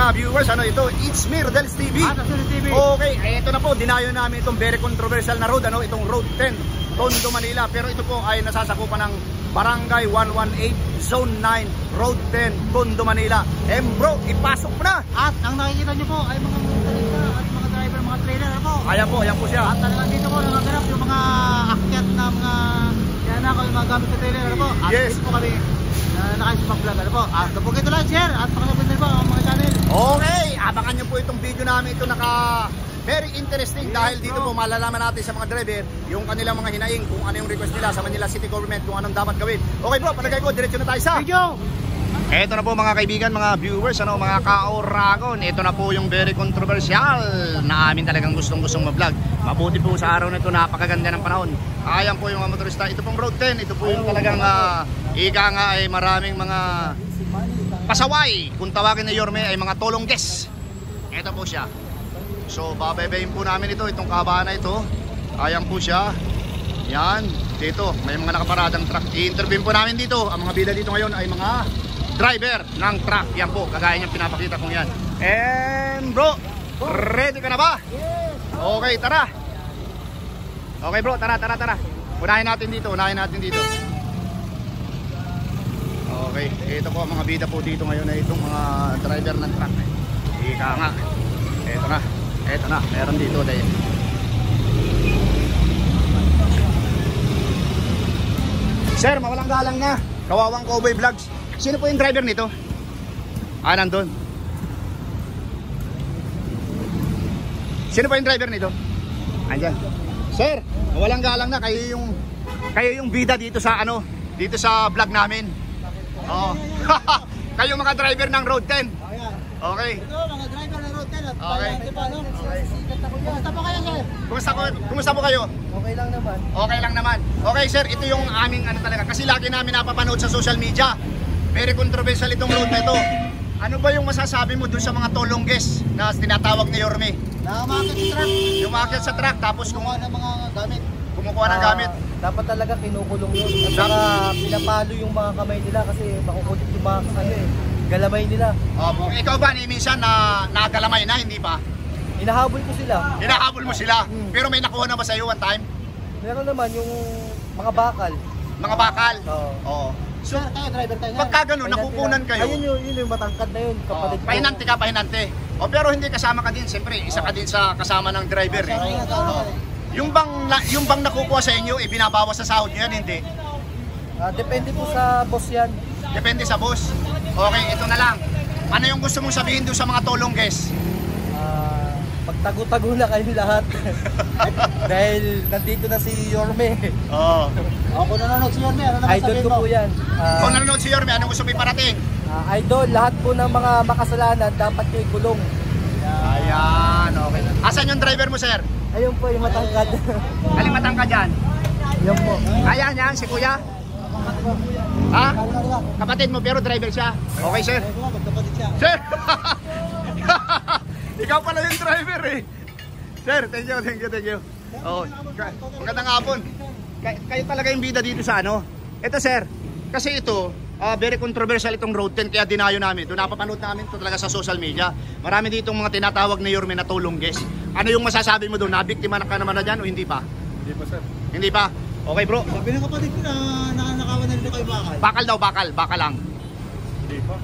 mga viewers, ano ito? It's me, Rodel's TV. TV. Okay, ito na po, dinayo namin itong very controversial na road, ano? Itong Road 10, Tondo, Manila. Pero ito po ay nasasakupan ng Barangay 118, Zone 9, Road 10, Tondo, Manila. Bro, ipasok mo na! At ang nakikita nyo po ay mga motorista at mga driver, mga trailer po. Ayan po siya. At talagang dito po nagaganap yung mga akyat na mga yanakaw, yung mga gamit sa trailer po. At Yes. dito po kami nakasipag-vlog po. At kapag ito lang share at pakilapin din po ang mga channel. Okay, abangan nyo po itong video namin. Ito very interesting dahil dito po malalaman natin sa mga driver yung kanilang mga hinaing, kung ano yung request nila sa Manila City Government, kung anong dapat gawin. Okay bro, palagay ko, diretso na tayo sa Video! Ito na po mga kaibigan, mga viewers, ano, mga ka-Oragon. Ito na po yung very controversial na amin talagang gustong-gustong ma-vlog. Mabuti po sa araw na ito, napakaganda ng panahon. Ayan po yung mga motorista. Ito pong Road 10, ito po yung talagang ika nga ay maraming mga pasaway. Kung tawagin na Yorme ay mga tolongges. Ito po siya. So babaybayin po namin ito, itong kabahan na ito. Ayan po siya. Yan, dito may mga nakaparadang truck. I-interview po namin dito. Ang mga bida dito ngayon ay mga driver ng truck. Yan po, kagaya niyang pinapakita kong yan. And bro, ready ka na ba? Yes! Okay, tara. Okay bro, tara. Unahin natin dito. Okay, ito po mga bida po dito ngayon ay itong mga driver ng truck. Ika nga. Ito na, meron dito dahil. Sir, mawalang galang na. Kawawang Cowboy Vlogs. Sino po yung driver nito? Nandun. Sino po yung driver nito? Andyan. Sir, mawalang galang na. Kayo yung bida dito sa dito sa vlog namin. Oo. Kayo mga driver ng Road 10. Okay. Ito mga driver ng Road 10 at Okay. Kumusta po kayo sir? Kumusta po kayo? Okay lang naman. Okay lang naman. Okay sir, ito yung aming talaga. Kasi lagi namin napapanood sa social media. Very controversial itong road na ito. Ano ba yung masasabi mo dun sa mga tolongges na tinatawag ni Yorme? Nakamaakit sa truck. Yung umakyat sa truck tapos Kumuha ng mga gamit. kumukuha ng gamit. Dapat talaga kinukulong yun. At saka pinapalo yung mga kamay nila kasi makukulit yung mga galamay nila. Ikaw ba ni minsan na nagalamay na, hindi pa? Hinahabol ko sila. Hinahabol mo sila. Pero may nakuha na ba sa iyo one time? Meron naman yung mga bakal. Mga bakal. Oo. So, Sir, tayo driver tayo. pagka ganun, nakukunan kayo. Ayun yung matangkad na yun. Kapatid ko. Pahinante ka, pahinante. Pero hindi kasama ka din, siyempre, isa ka din sa kasama ng driver. Yung bang nakukuha sa inyo, binabawas sa sahod nyo yan, hindi? Depende po sa boss yan. Depende sa boss. Okay, ito na lang. Ano yung gusto mong sabihin doon sa mga tolongges? Magtago-tago na kayo lahat. Dahil nandito na si Yorme. Oo. Ako nanonood si Yorme, ano naman Idol sabihin ko mo? po yan. Kung nanonood si Yorme, anong gusto mo iparating? Idol, lahat po ng mga makasalanan dapat nyo ikulong. Ayan, okay. Asan yung driver mo, sir? Ayun po yung matangkad. Kalimatan ka dyan. Yan po. Ayan, yan, si kuya. Ha? Kapatid mo, pero driver siya. Okay, sir. Magkapatid siya. Sir! Ikaw pala yung driver eh. Sir, thank you. Oh, magandang hapon. Kayo talaga yung bida dito sa Ito sir, kasi ito, very controversial itong Road 10 kaya dinayo namin. Doon napapanood namin ito talaga sa social media. Marami ditong mga tinatawag na Yorme na tolongges. Ano yung masasabi mo doon? Nabiktima ka naman na dyan o hindi pa? Hindi pa sir. Hindi pa? Okay bro. Sabi ng kapatid ko na nakakawan na rin kayo bakal. Bakal daw, bakal lang. Hindi pa.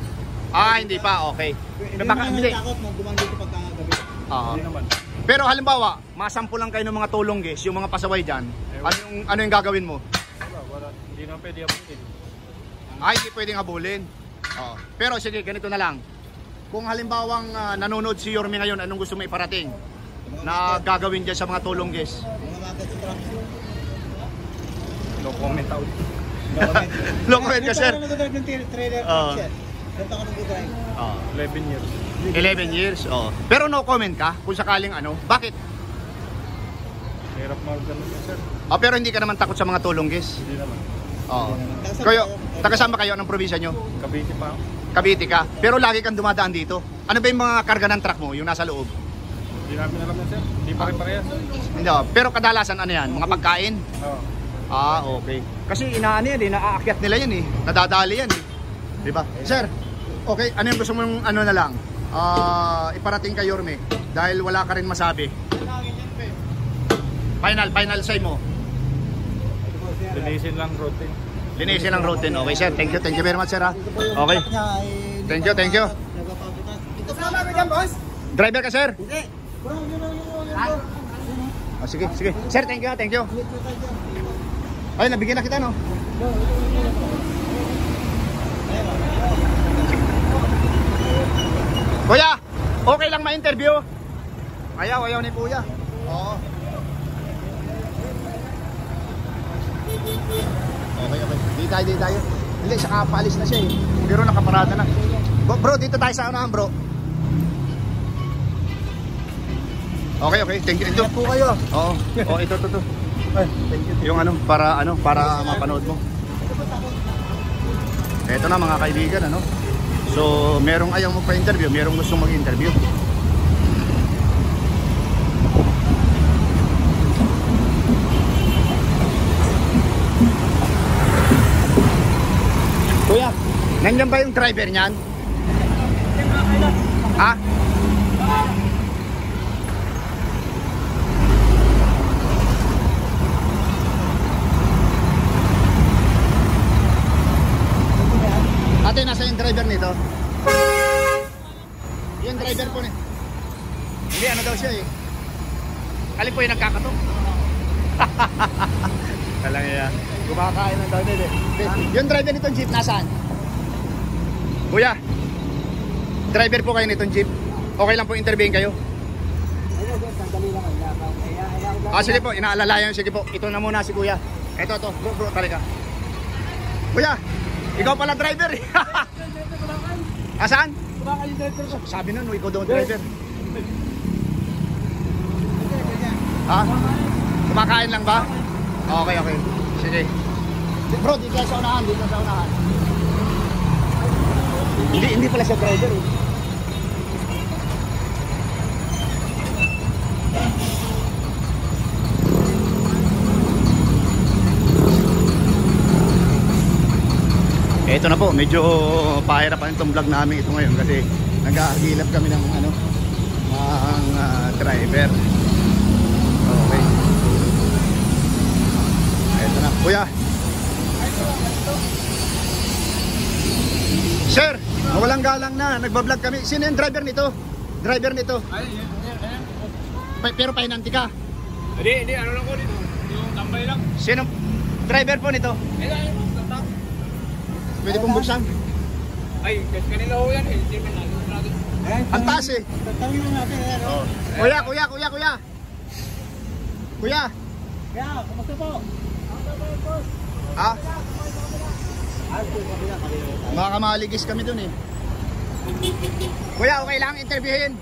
Hindi pa, okay. Hindi Baka, naman hindi. takot mo gumamit dito pagkagabi. Hindi naman. Pero halimbawa, masampulan kayo ng mga tolongges, yung mga pasaway dyan, ano yung gagawin mo? Wala. Hindi naman pwede abulin. Hindi pwedeng habulin. Pero sige, ganito na lang. Kung halimbawang nanonood si Yorme ngayon, anong gusto mo iparating na gagawin dyan sa mga tolongges? Mga bakit sa truck. No comment out. Low comment ka, sir. Ano nag-drive ng trailer truck sir? Saan ka nag-drive? 11 years. 11 years, Pero no comment ka kung sakaling Bakit? Hirap mag-ganun sir. Pero hindi ka naman takot sa mga tolongges. Hindi naman. Kayo, taga-saan ba kayo? Anong probinsya nyo? Cavite pa ako. Cavite ka. Pero lagi kang dumadaan dito. Ano ba yung mga karga ng truck mo, yung nasa loob? Hindi namin alam yan sir. Hindi pa rin parehas. Hindi, pero kadalasan yan? Mga pagkain? Oo. Okay. Kasi naaakyat nila yan eh. Nadadali yan eh. Diba? Sir, okay, ano yung gusto mong na lang? iparating kay Yorme dahil wala ka rin masabi. Final say mo. Linisin lang routine. Linisin ang routine. Okay sir, thank you very much sir ha. Okay. Thank you. Ito pa namin dyan, boss? Driver ka sir? Hindi. Sige. Sir, thank you. Ay, nabigyan na kita no. Kuya, okay lang ma-interview? Ayaw ni kuya. Oo. Okay. Di tayo. Hindi, saka paalis na siya eh. Pero nakaparada na. Bro, dito tayo sa unahan bro. Okay. Thank you. Ito Po kayo. Oo. Ito. Thank you. Yung para mapanood mo. Ito na mga kaibigan So, merong ayaw magpa-interview, merong gustong mag-interview. Kuya, nandiyan ba yung driver niyan? Ha? Ate, nasa yung driver nito? Yung driver po niya. Hindi, ano daw siya eh. Alin po yung nagkakatok? Talang yan. Kumakain ng daw nito eh. Yung driver nitong jeep, nasaan? Kuya, driver po kayo nitong jeep. Okay lang po interviewin kayo? Sige po, inaalalayan. Sige po, ito na muna si kuya. Ito, bro, talaga. Kuya, ikaw pala driver eh. Saan? Sabi nun, ikaw daw driver. Ha? Kumakain lang ba? Okay. Sige. Bro, dito sa unahan. Hindi pala siya driver eh. Ito na po, medyo pahirapan itong vlog namin ito ngayon kasi nag-aagilap kami ng driver. Okay. Ito na, kuya. Sir, mawalang galang na, nagbablog kami. Sino yung driver nito? Pero pahinanti ka? Hindi, ano lang ko dito. Yung tambay lang. Sino driver po nito? Pwede pong buksan? Ay, kanila ho yan eh. Hindi ka natin. Ang taas eh. Tatawin na natin. Kuya. Kaya, kumusta po? Ha? Baka maligis kami dun eh. Kuya, okay lang interviewin.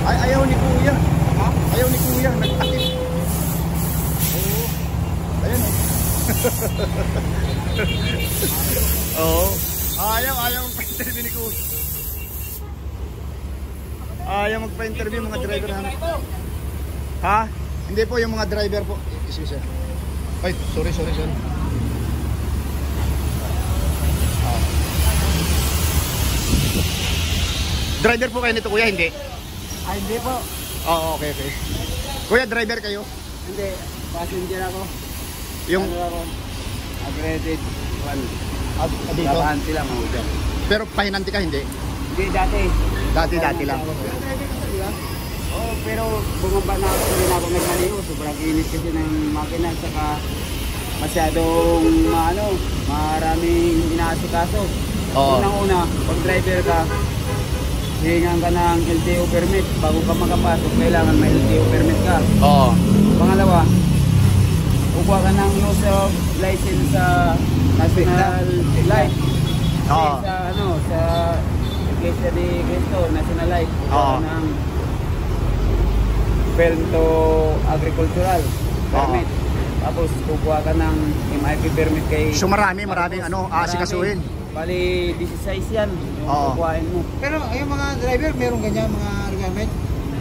Ay, ayaw ni kuya. Ha? Ayaw ni kuya, nagtakip. Oo. Ayun oh. Oo. Ayaw magpa-interview ni kuya. Ayaw magpa-interview mga driver namin. Ha? Hindi po yung mga driver po. Excuse me. Ay, sorry. Driver po kayo nito kuya, hindi? Ay, hindi po. Oo, okay. Kuya, driver kayo? Hindi. Passenger ako. Yung ako? Upgraded. dito? Babante lang ako dyan. Pero pahinanti ka, hindi? Hindi, dati. Dati lang. Oo, pero bumaba na ako. Hindi na ako nagmaliho. Sobrang init kasi ng makina. Saka masyadong maraming inaasikaso. Oo. Unang-una, pag driver ka, hihingan ka ng LTO permit. Bago ka makapasok, kailangan may LTO permit ka. Oo. Pangalawa, kukuha ka ng use of license sa National Life. Oo. Sa Iglesia de Cristo, National Life. Oo. Kukuha ng film to agricultural permit. Tapos kukuha ka ng MIP permit kay... So maraming aasikasuhin. Bali, 16 yan yung Oo. kukuhain mo. Pero yung mga driver, meron ganyan mga requirement?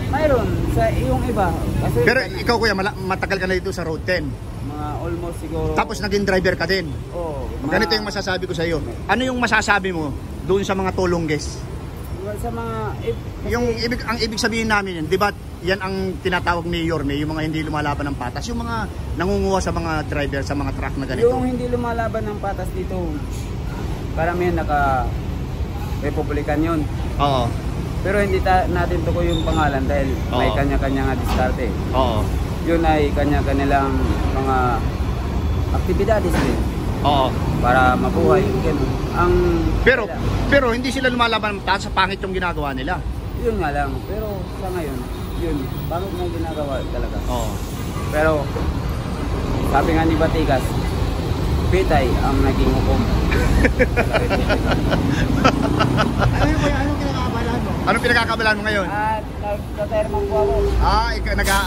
Mayroon sa yung iba. Kasi Pero ikaw kuya, matagal ka na dito sa Road 10. mga almost siguro. Tapos naging driver ka din. oh, Ganito yung masasabi ko sa iyo. Ano yung masasabi mo doon sa mga tulongges? sa mga Ang ibig sabihin namin yun, di ba yan ang tinatawag ni Yorme, yung mga hindi lumalaban ng patas, yung mga nangunguha sa mga driver, sa mga truck na ganito. yung hindi lumalaban ng patas dito, karamihan naka Republican yun. Oo. Pero hindi natin tukoy yung pangalan dahil may Oo. kanya-kanya nga diskarte. Oo. Yun ay kanya-kanilang mga aktibidades din Oo. para mabuhay. Ganun. Pero hindi sila lumalaban ng patas sa pangit yung ginagawa nila. Yun nga lang. Pero sa ngayon, yun, bakit na ginagawa talaga? Oo. Pero sabi nga ni Batigas, pitay ang naging hukom. Anong pinagkakabalaan mo ngayon? At nag-retirement po ako.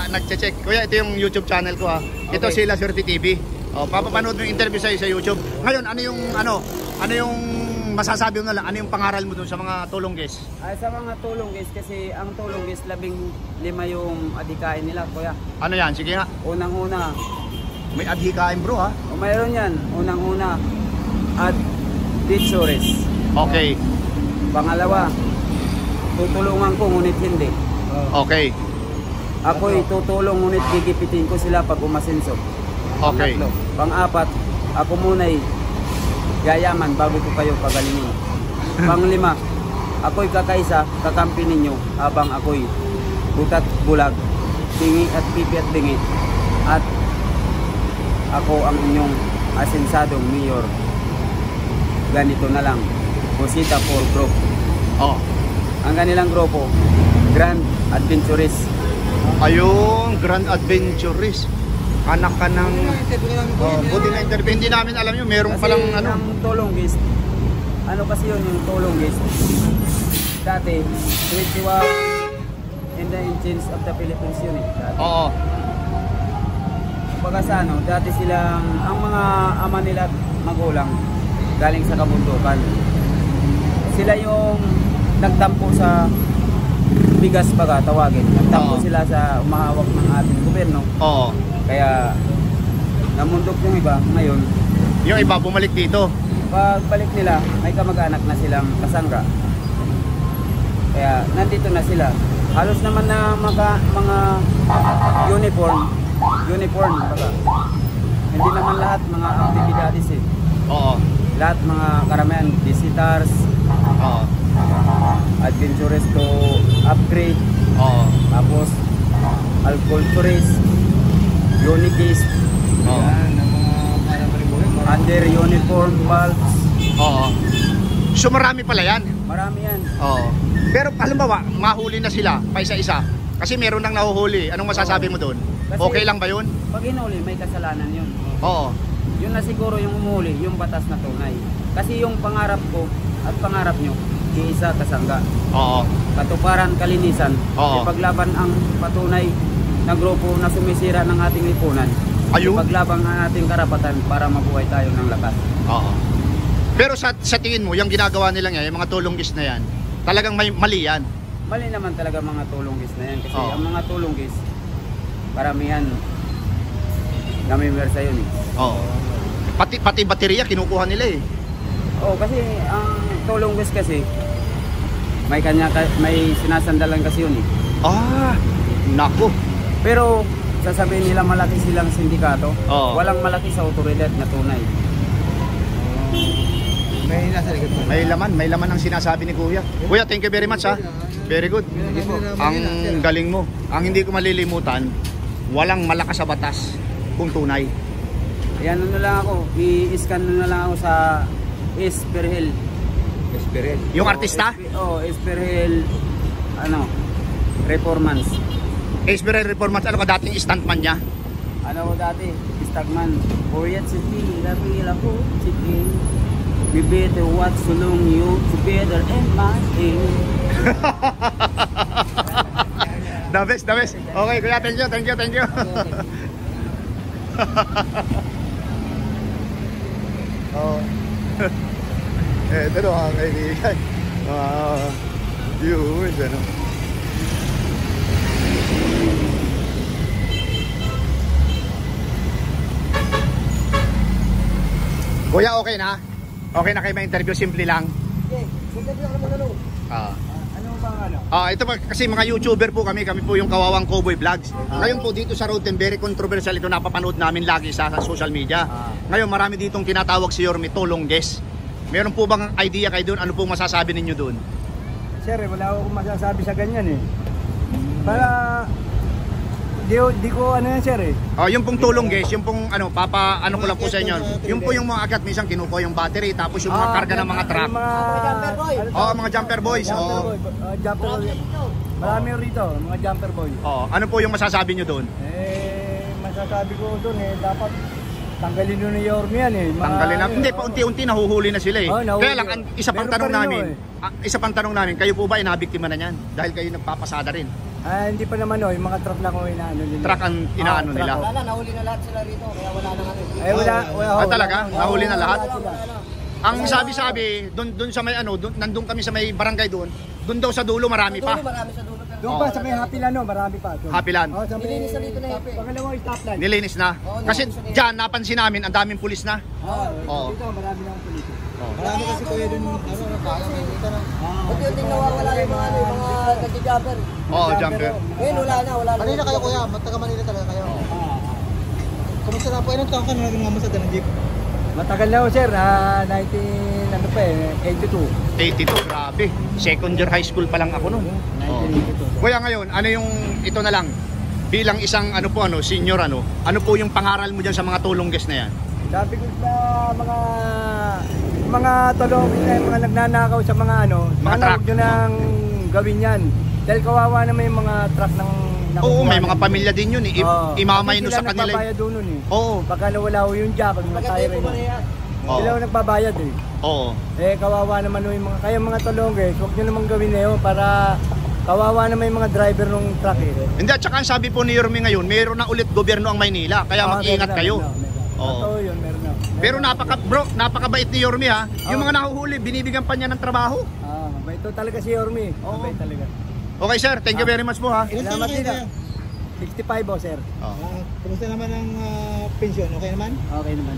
Nag-check. Kuya, ito yung YouTube channel ko ha. Ito Okay. sila Swerte TV. Papapanood mo yung interview sa'yo sa YouTube. Ngayon, ano yung masasabi mo na lang? Ano yung pangaral mo dun sa mga tulongges? Sa mga tulonggis, kasi ang tulonggis 15 yung adhikain nila, kuya. Ano yan? Sige nga. Unang-una, May adhikain bro ha. o mayroon yan, unang-una, adventurous. Okay. Pangalawa, tutulungan ko ngunit hindi. Okay. Ako'y tutulong ngunit gigipitin ko sila pag umasenso. Okay. Pangatlo. Pang-apat, ako muna'y yayaman bago ko kayo pagalingin. Panglima, ako'y kakaisa, kakampi ninyo habang ako'y butat bulag, bingi at pipi at bingi. At ako ang inyong asensadong mayor. Ganito na lang, Busita for Group. Oh. Ang kanilang grupo, Grand Adventurist. Ayun, Grand Adventurist. Anak ka ng buti na interview. Hindi namin alam yun. Meron Kasi palang ano. ang tulonggis, ano kasi yun yung tulonggis? Dati, 21 in the engines of the Philippines yun eh. Dati. Oo. Kumbaga sa ano, dati silang, ang mga ama nila at magulang, galing sa kabundukan. Sila yung nagtampo sa bigas baga, tawagin. Nagtampo Oo. sila sa umahawak ng ating gobyerno. Oo. Kaya, namundok yung iba ngayon. Yung iba bumalik dito. Pagbalik nila, may kamag-anak na silang kasangga. Kaya nandito na sila. Halos naman na mga uniform baga. Hindi naman lahat mga aktibidades eh. Oo. Lahat mga karamihan, visitors, Oo. adventurous to upgrade, Oo. tapos alcohol tourist, unikist, Oo. under uniform bulbs, Oo. So marami pala yan. marami yan. Oo. Pero halimbawa, mahuli na sila pa isa-isa. Kasi meron nang nahuhuli. Anong masasabi mo doon? Kasi- Okay lang ba yun? Pag hinuli, may kasalanan yun. Oo. Yun na siguro yung umuli, yung batas na tunay. Kasi yung pangarap ko at pangarap nyo, iisa kasangga. Oo. Katuparan, kalinisan, Oo. ipaglaban ang patunay na grupo na sumisira ng ating lipunan. Ayun. Ipaglaban ang ating karapatan para mabuhay tayo ng lakas. Oo. Pero sa tingin mo, yung ginagawa nila ngayon, yung mga tulonggis na yan, talagang may mali yan. Mali naman talaga mga tulonggis na yan. Kasi Oo. ang mga tulonggis, paramihan, namimersa yun eh. Oo. Pati baterya kinukuha nila eh. Oo, kasi ang tulonggis kasi, may sinasandalan kasi yun eh. Ah, nako. Pero sasabihin nila malaki silang sindikato, Oo. walang malaki sa otoridad na tunay. May laman ang sinasabi ni Kuya. Kuya, thank you very much ha. Very good. Ang galing mo. Ang hindi ko malilimutan, walang malakas sa batas kung tunay. Ayan, ano lang ako, i-scan na lang ako sa Esperhel. Yung artista, Oo, Esperhel, performance. Esperel Reformance, ano ka dating stuntman niya? Ano ko dati, Stagman. Boyat City, lapil ako, City. We better watch along you together and my thing. The best. Okay, Kuya, thank you. Oh. Ito no, mga kaibigan. Viewers, ano. Kuya, okay na? Okay na kayo ma-interview? Simple lang. Okay, maganda lang naman ano. Ano ba ano? Ito pa, kasi mga YouTuber po kami po yung Kawawang Cowboy Vlogs. Ngayon po dito sa Road 10, very controversial ito, napapanood namin lagi sa social media. Ngayon marami ditong tinatawag si Yorme Tolongges. Meron po bang idea kayo doon? Ano po masasabi ninyo doon? Sir, wala akong masasabi sa ganyan eh. Para di ko ano yan sir eh. Yung pong Tolongges, yung pong ano, ano ko lang po sa inyo. Yung po yung mga agat, minsan kinukuha yung battery, tapos yung mga karga ng mga truck. Mga jumper boy. Mga jumper boys. Jumper boy. Marami rito, mga jumper boy. Ano po yung masasabi nyo doon? Masasabi ko doon dapat tanggalin nyo ni Yorme yan eh. Tanggalin na. Hindi, paunti-unti nahuhuli na sila eh. Nahuli. Kaya lang, isa pang Meron tanong pa rin namin, isa pang tanong namin, kayo po ba inabiktima na niyan? Dahil kayo nagpapasada rin. Hindi pa naman yung mga truck na ko inaano nila. Truck ang inaano nila. Wala, nahuli na lahat sila rito, kaya wala na ano. Wala. Talaga? Nahuli na lahat? Ang sabi-sabi, doon sa may nandun kami sa may barangay doon daw sa dulo marami pa. Marami sa dulo. Doon pa sa may Hapilan marami pa. Hapilan. Nilinis na dito na Happy. Pangalawang stopline. Nilinis na. Kasi diyan napansin namin ang daming pulis na. Dito marami na ang pulis. Marami kasi kuya dun, kaya may dito na. Unti-unti nawawala yung mga nag-jumper. Jumper. Ngayon wala na. Manila kayo kuya, taga Manila talaga kayo. Kumusta na po? Ilang taon ka na rin mamasada ng jeep? Matagal na ho sir, 82. 82, grabe. Second year high school pa lang ako noon. 1982. Kuya ngayon, ano yung ito na lang bilang isang senior ano po yung pangaral mo diyan sa mga Tolongges na yan? Sabi ko sa mga tulong na mga nagnanakaw sa mga Mga truck. huwag nyo nang gawin yan. Dahil kawawa naman yung mga truck ng Oo, may mga pamilya din yun eh. Imamay no sa kanila. Sila nagbabayad doon nun eh. Oo. Baka nawala ho yung jack, tayo rin. Sila ho nagbabayad eh. Oo. Kawawa naman ho yung mga Tolongges, huwag nyo naman gawin na yun para kawawa naman yung mga driver ng truck eh. Hindi, at saka ang sabi po ni Yorme ngayon, meron na ulit gobyerno ang Maynila, kaya mag-ingat kayo. Oo, yun, meron na. Pero napakabait ni Yorme ha. Yung mga nahuhuli, binibigyan pa niya ng trabaho. Mabait to talaga si Yorme. Mabait talaga. Okay sir, thank you very much po ha. Salamat din ah. 65 sir. Kumusta naman ang pensyon? Okay naman? Okay naman.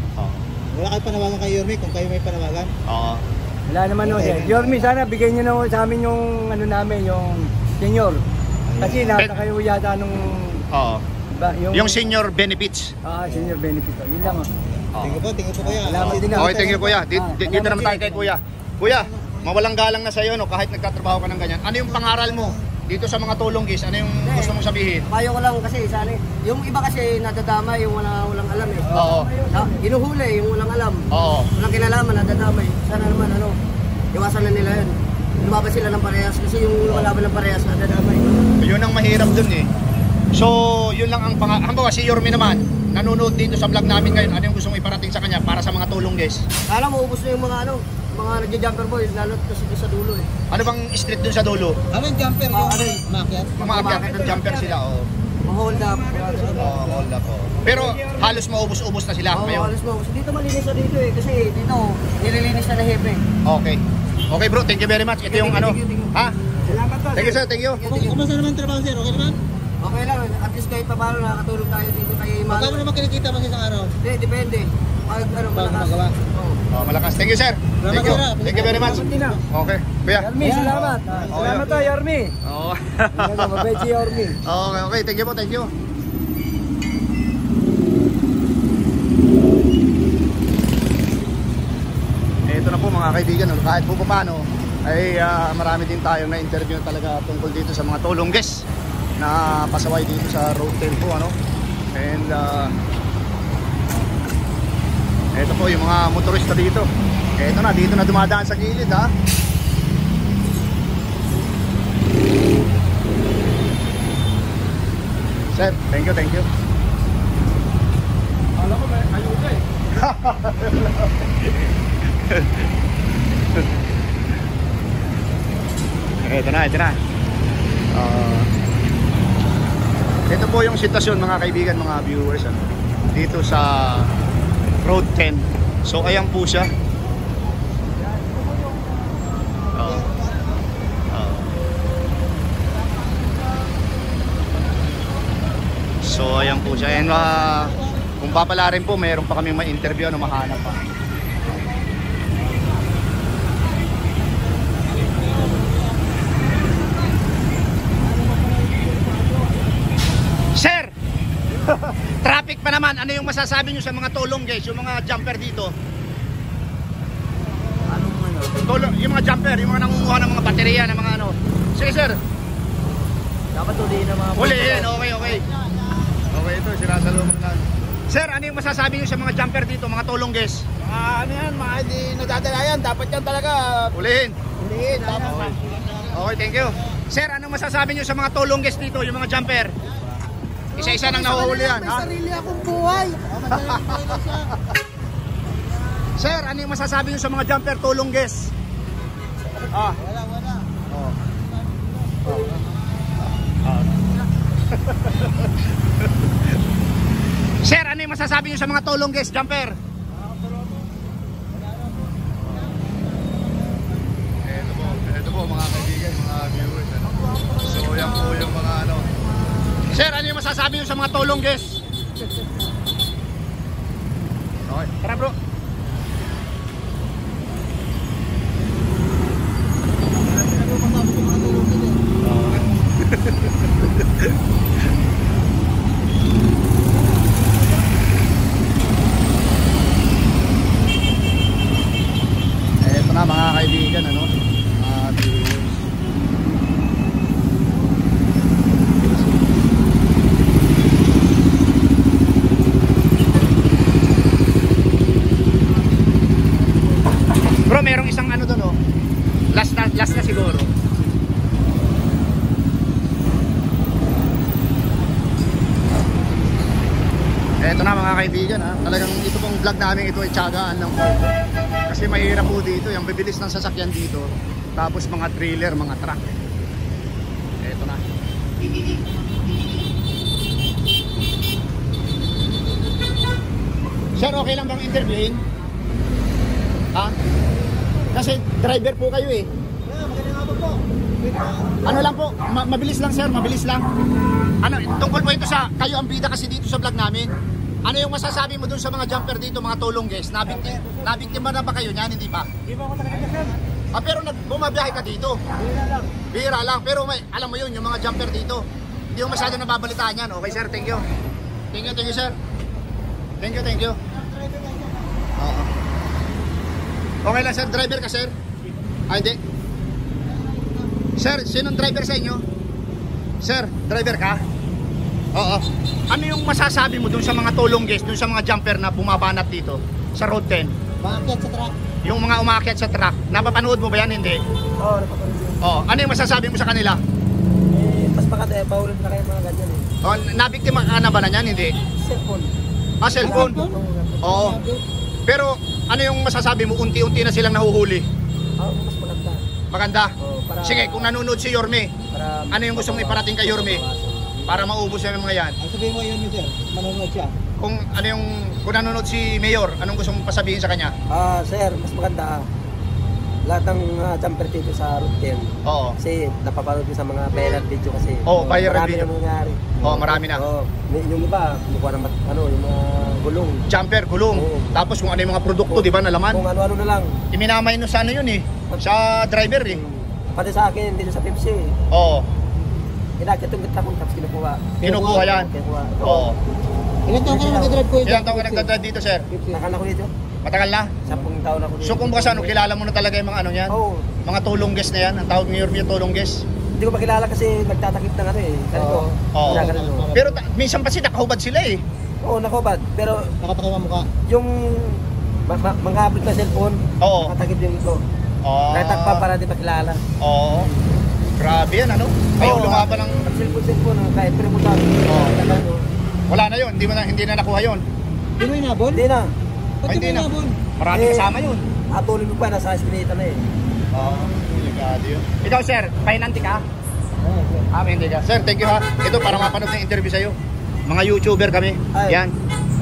Wala kayo panawagan kay Yorme kung kayo may panawagan? Oo. Wala naman sir. Yorme, sana bigyan nyo na sa amin yung namin, yung senior. Kasi nasa kayo yata nung yung senior benefits. Senior benefit. Yun lang Thank you po kuya. Salamat din Okay, thank you kuya. Dito naman tayo kay kuya. Kuya, mawalang galang na sa iyo kahit nagtatrabaho ka ng ganyan. Ano yung pangaral mo dito sa mga Tolongges? Ano yung gusto mong sabihin? Payo ko lang kasi sana yung iba kasi nadadama yung walang alam eh. Oo. Hinuhuli yung walang alam. Oo. Walang kinalaman, nadadamay. Sana naman iwasan na nila yun. Lumabas sila ng parehas kasi yung walaban ng parehas nadadamay. Yun ang mahirap dun eh. So, yun lang ang Hambawa, si Yorme naman, nanonood dito sa vlog namin ngayon. Ano yung gusto mong iparating sa kanya para sa mga Tolongges? Alam mo, ubos na yung mga mga nagja-jumper boys, lalo kasi sa dulo eh. Ano bang street dun sa dulo? Ano yung jumper? Yung makyat? Umakyat ng jumper sila, Hold up. Hold up, Pero halos maubos-ubos na sila ngayon. Halos maubos. Dito malinis na dito eh, kasi dito nililinis na hepe. Okay. Okay bro, thank you very much. Ito yung Thank you. Ha? Salamat to. Thank you sir, thank you. Kumusta naman trabaho sir? Okay naman? Okay lang, at least kahit paano nakakatulong tayo dito kay Imano. Magkano naman kinikita mo sa isang araw? Hindi, depende. Pag malakas. magawa. Malakas. Thank you sir. Thank you. Thank you very much. Okay. Kuya. Yorme, salamat. Salamat to, Yorme. Oo. Mabait si Yorme. Okay. Thank you po, thank you. Ito na po mga kaibigan, kahit po paano ay marami din tayong na-interview talaga tungkol dito sa mga Tolongges na pasaway dito sa Road 10 po and ito po yung mga motorista dito. Ito na, dito na dumadaan sa gilid ha. Sir, thank you. Alam ko may ayuda eh. Ito na. Ito po yung sitwasyon mga kaibigan, mga viewers dito sa Road 10. So ayan po siya. So ayan po siya. And kung papala rin po, mayroon pa kami ma-interview mahanap pa. ano yung masasabi nyo sa mga tulong guys, yung mga jumper dito? Anong ano? Tulong, yung mga jumper, yung mga nangunguha ng mga baterya, ng mga ano. Sige sir, Dapat ulihin ng mga huliin, okay. Okay, ito, sinasalubong na. Sir, ano yung masasabi nyo sa mga jumper dito, mga tulong guys? Ano yan, mga hindi nadadala yan. Dapat yan talaga. Huliin. Huliin. Okay, thank you. Sir, anong masasabi nyo sa mga tulong guys dito, yung mga jumper? Isa-isa nang nahuhuli yan, ha? Sarili akong buhay. Sir, ano yung masasabi nyo sa mga jumper tulong guys? Ah. Wala. Oh. Sir, ano yung masasabi nyo sa mga tulong guys, jumper? Ito po mga kaibigan, mga viewers, ano? So yan po yung mga ano. Sir, ano yung masasabi nyo sa mga tulong guys? Okay, tara bro. Ito na mga kaibigan, ano? Viewers. Bro, merong isang ano doon, oh. Last na siguro. Eto na mga kaibigan, ha. Talagang ito pong vlog namin, ito ay tiyagaan lang po. Kasi mahirap po dito, yung bibilis ng sasakyan dito. Tapos mga trailer, mga truck. Eto na. Sir, okay lang bang interviewin? Ha? Kasi driver po kayo eh. Ano lang po, mabilis lang sir, mabilis lang. Ano, tungkol po ito sa, kayo ang bida kasi dito sa vlog namin. Ano yung masasabi mo dun sa mga jumper dito, mga tulong guys? Nabiktima na ba kayo niyan? Hindi pa? Di ba ako talaga sir? Ah, pero bumabiyahe ka dito. Bira lang. Bira lang, pero may, alam mo yun, yung mga jumper dito. Hindi mo masyado nababalitaan yan. Okay sir, thank you. Thank you sir. Thank you. Oo. Okay lang sir, driver ka sir? Ay, hindi. Sir, sinong driver sa inyo? Sir, driver ka? Oo. Ano yung masasabi mo dun sa mga tulong guys, dun sa mga jumper na bumabanat dito sa Road 10? Bakit sa truck? Yung mga umakyat sa truck, napapanood mo ba yan? Hindi. Oo, napapanood yun. Oo. Ano yung masasabi mo sa kanila? Mas pakata eh, paulit na kayo mga ganyan eh. Oh, nabiktima ka na ba na yan? Hindi. Cellphone. Ah, cellphone? Oo. Pero ano yung masasabi mo? Unti-unti na silang nahuhuli. Mas maganda. Maganda. Oo, para... Sige, kung nanonood si Yorme, Para... ano yung gusto mong iparating kay Yorme? Para maubos yung mga yan. Ang sabihin mo yun sir, manonood siya. Kung ano yung kung nanonood si Mayor, anong gusto mong pasabihin sa kanya? Sir, mas maganda. Lahat ng jumper dito sa Route 10. Oo. Kasi napapanood ko sa mga viral video kasi. Oo, viral marami video. na nangyari. Oo, marami na. Oo. Yung iba, kumukuha ng yung mga gulong. Jumper, gulong. Oo. Tapos kung ano yung mga produkto, di ba, nalaman? Kung ano-ano na lang. Iminamay no sa ano yun eh. Sa driver eh. Pati sa akin, dito sa Pepsi. Oo. Inakit yung gitna kong tapos kinukuha. Kinukuha yan. Kinukuha. Oo. Ilan taon ka na nag-drive ko yun? Ilang taon ka nagdadrive dito, sir? Nakala ko dito. Matagal na? 10 taon ako dito. So kung baka ano, kilala mo na talaga yung mga ano yan? Oo. Mga tulong guest na yan? Ang tawag ni Yorme tulong guest? Hindi ko makilala kasi nagtatakip ng ano eh. Sabi ko, Oo. nagkakaroon ko. Pero minsan pa nakahubad sila eh. Oo, nakubad. Pero Nakatakip ang mukha. yung mga abot na cellphone, Oo. nakatakip yung ito. Oo. Nagtakpa para di makilala. Oo. Grabe yan ano? Ayaw Oo. lumaban ng... Cellphone, kahit pero mo tayo. Oo. Wala na yun, hindi na nakuha yun. Di mo inabon? Hindi na. Ba't Ay, di hindi mo na. inabon? Marami Eh, kasama yun. Atulog mo pa, nasa eskinita na eh. Oo. Delikado yun. Ikaw sir, pahinanti ka? Oo, sir. Hindi ka. Sir, thank you ha. Ito para mapanood ng interview sa'yo. Mga YouTuber kami. Ay. Yan.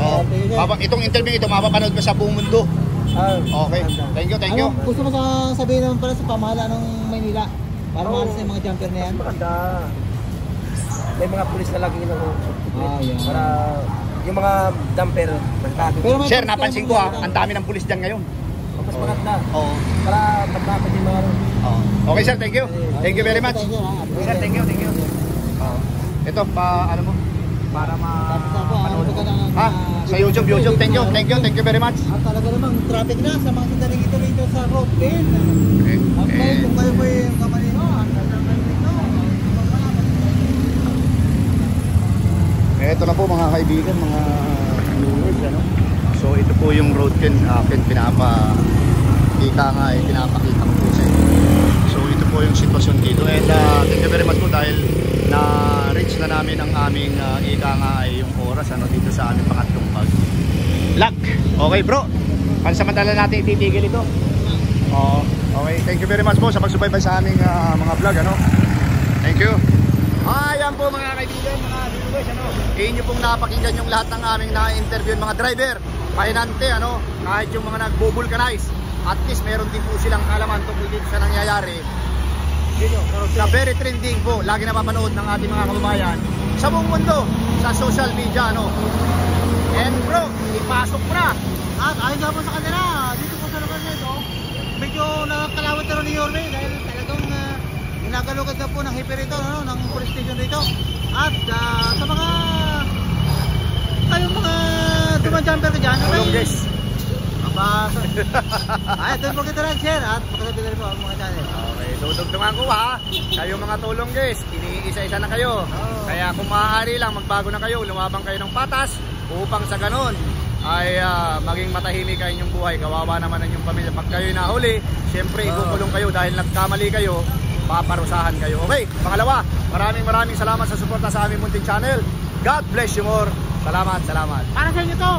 Oo. Itong interview ito, mapapanood ko sa buong mundo. Okay. Thank you. Ano, gusto mo sabihin naman pala sa pamahalaan ng Maynila? Para maalis na yung mga jumper na yan? Maganda. May mga pulis na lagi nang yan. para yung mga dumper magtakip. Pero may Sir, pulis napansin ka ko ha, naman ang dami ng pulis dyan ngayon. Mas maganda. Oo. Para magtakip yung mga Okay sir, thank you. Thank you very much. Thank you, ha. Sir, thank you. Ito, ano mo? para Tapos ako, mapanood. ano ka na- Sa YouTube. Thank you very much. At talaga namang traffic na sa mga sandaling ito rito sa road din. Okay. Okay, kung kayo po yung kamalino, ang tatangan dito. Ito na po mga kaibigan, mga viewers, ano? So ito po yung road ken akin pinapakita ko po sa inyo. So ito po yung sitwasyon dito and thank you very much po dahil na-reach na namin ang aming yung oras ano dito sa aming pangatlong vlog. Okay bro, pansamantala natin ititigil ito. Oo, okay, thank you very much po sa pagsubaybay sa aming mga vlog ano. Thank you. Ayan po mga kaibigan, mga viewers ano. Inyo pong napakinggan yung lahat ng aming na-interview mga driver, pahinante ano, kahit yung mga nagbo-vulcanize. At least meron din po silang kalaman tungkol dito sa nangyayari. Na very trending po, lagi napapanood ng ating mga kababayan sa buong mundo, sa social media ano. And bro, ipasok mo na. At ayon nga po sa kanila, dito po sa lugar na ito, medyo nakakalawat na rin ni Yorme dahil talagang ginagalugan na po ng hiper ito, no, ng police station dito. At sa mga kayong mga duman-jumper ka dyan, Tulong guys. Ay, doon po kita nag-share at pagkasabi na rin po ang mga channel. Okay, dudugtungan ko ha. Kayo mga tulong guys, iniisa-isa na kayo. Kaya kung maaari lang, magbago na kayo, lumabang kayo ng patas upang sa ganun ay maging matahimik kayo inyong buhay. Kawawa naman ang inyong pamilya. Pag kayo nahuli, siyempre ikukulong kayo dahil nagkamali kayo, paparusahan kayo. Okay, pangalawa, maraming salamat sa suporta sa aming munting channel. God bless you more. Salamat. Para sa inyo to.